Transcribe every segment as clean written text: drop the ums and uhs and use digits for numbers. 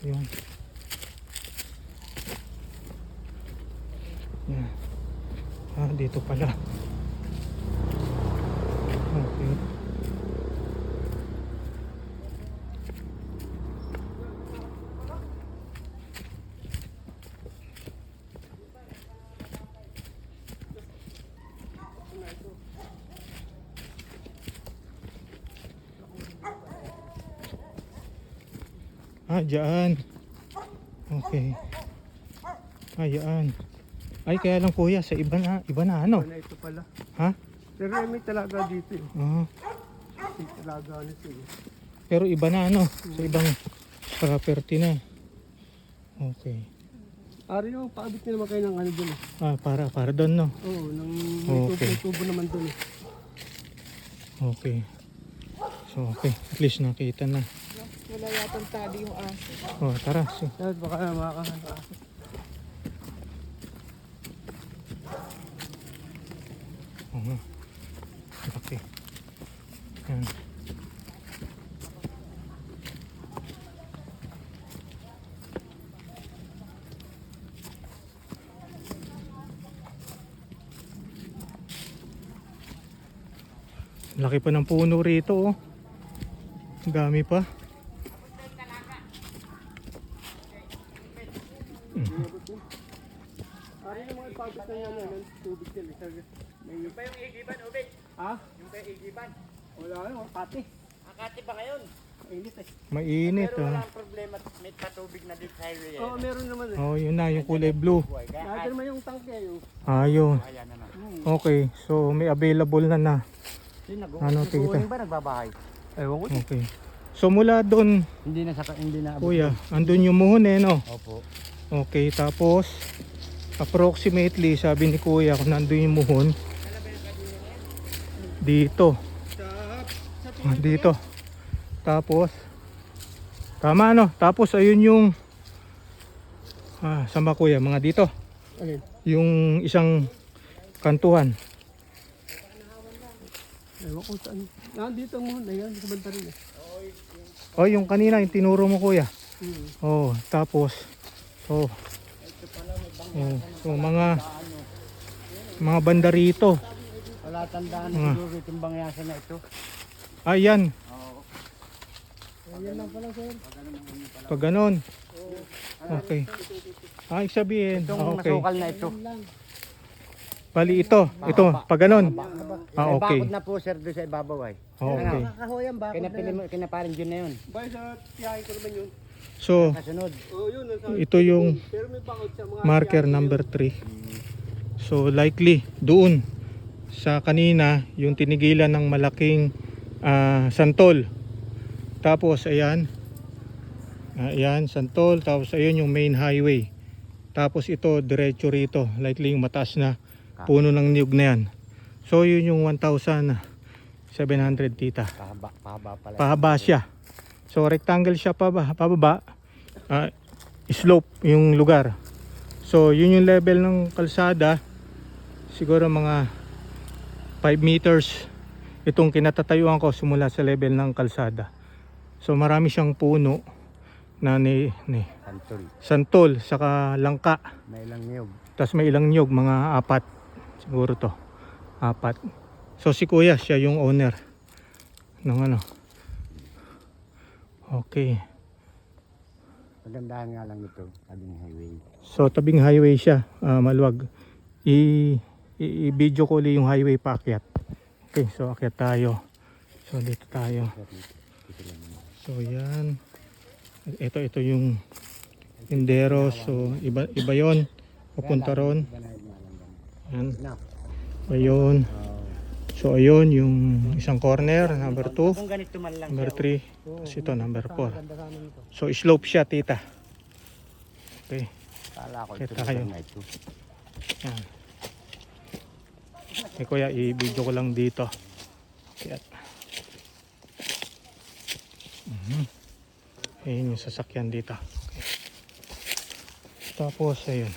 Yun. Yan. Dito pala. Okay. Diyan. Okay. Yan. Ay, kaya lang kuya, sa iba na ano? Iba na ito pala. Ha? Pero may talaga dito eh. May talaga nito eh. Pero iba na ano, sa ibang property na. Okay. Ari naman, paabot nyo naman kayo ng ano dun eh. Para doon, no? Oo, Okay. may tubo naman dun eh. Okay. So, okay. At least nakita na. Wala yatang tali yung aso. Tara. Dahil baka makakahan ka aso. Okay. Yan. Laki pa ng puno rito, oh. Dami pa. Ari naman, paabot na yan ng tubig yan eh. Yung pa yung igiban, Obed? Ha? Yung pa yung igiban? Wala na, kati. Akati ba ngayon? Mainit eh. Mainit, Pero walang problema, may patubig na dito sa highway. Oo, meron naman eh. Yun na, yung kulay blue. Dahil naman yung tangke yun. Yun. Ayan na. Okay, so may available na. Ano, tita? ba nagbabahay? Ewan ko. Okay. So mula doon, Hindi na kuya, andun yung muhon eh, no? Opo. Okay, tapos approximately, sabi ni kuya, kung nandun yung muhon, dito. Dito. Tapos, tama no? Tapos ayun yung, saan ba kuya? Mga dito. Alin? Yung isang kantuhan. Ewan ko saan. Dito mo, ayan, sa banta rin eh. Yung kanina, yung tinuro mo kuya. Tapos, so mga banda rito. Wala tandaan na siguro itong bangyasan na ito. Ayan. Ayan lang pala sir. Pag ganon. Okay. Ibig sabihin, Itong okay. nasukal na ito. Bali ito, pag ganon. Okay. Bakod na po sir doon sa ibabaw ay. Okay. Kakahoyan ba? Kinaparin dyan na yun. Bay sa tiyahin ko naman yun. So, Kasunod. Oo yun. ito yung Pero may bakod sa mga marker number 3. So, likely, doon sa kanina, yung tinigilan ng malaking santol. Tapos, ayan. Ayan, santol. Tapos, ayun yung main highway. Tapos, ito, diretso rito. Likely yung mataas na puno ng niyog na yan. So, yun yung 1,700 tita. Pahaba pala. Pahaba siya. So rectangle siya pababa. Slope yung lugar. So yun yung level ng kalsada. Siguro mga 5 meters itong kinatatayuan ko simula sa level ng kalsada. So marami siyang puno na santol saka langka. May ilang niyog. Tapos may ilang niyog, mga 4 siguro to. 4. So si kuya, siya yung owner ng ano. Okay. Pagandahan nga lang ito, tabing highway. So tabing highway siya, maluwag. I-video ko ulit yung highway paakyat. Okay, so akyat tayo. So dito tayo. So yan. Ito yung Indero. So iba yon. Pupunta ron. Yan. Iba yun. So ayun yung isang corner, number 2, Kung ganito man lang number siya, 3, tapos ito number 4. So slope siya tita. Okay. Kala ko Kita ito kayo. na ito. Yan. Kuya, i-video ko lang dito. Kaya. Ayun yung sasakyan dito. Okay. Tapos ayun.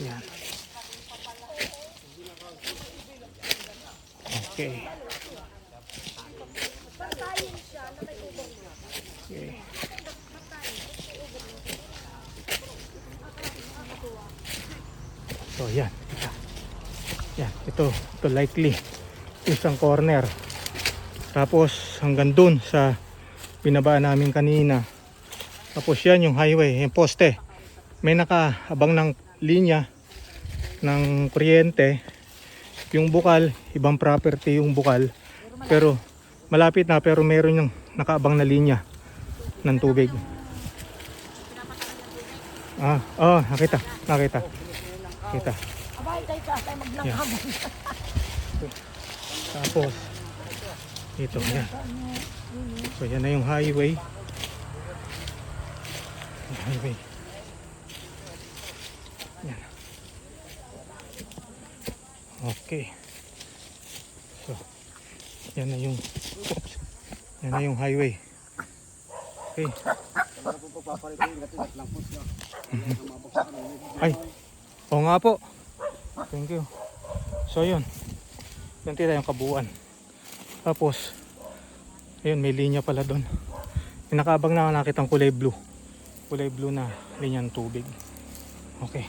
Yan. Okay. Okay. So yan. Yan, ito likely isang corner. Tapos hanggang dun sa binabaan namin kanina. Tapos yan yung highway, yung poste. May nakaabang ng linya ng kuryente. Yung bukal, ibang property yung bukal. Pero malapit na, pero meron yung nakaabang na linya ng tubig. Nakita. Yan. Tapos ito, yan. So yan na yung highway. Highway. Yan. Okay. So yan na yung highway. Okay. Ay. Oo nga po. Thank you. So yun. Yan tira yung kabuuan. Tapos ayun, may linya pala doon. Nakabang na nakitang kulay blue na linya ng tubig. Okay.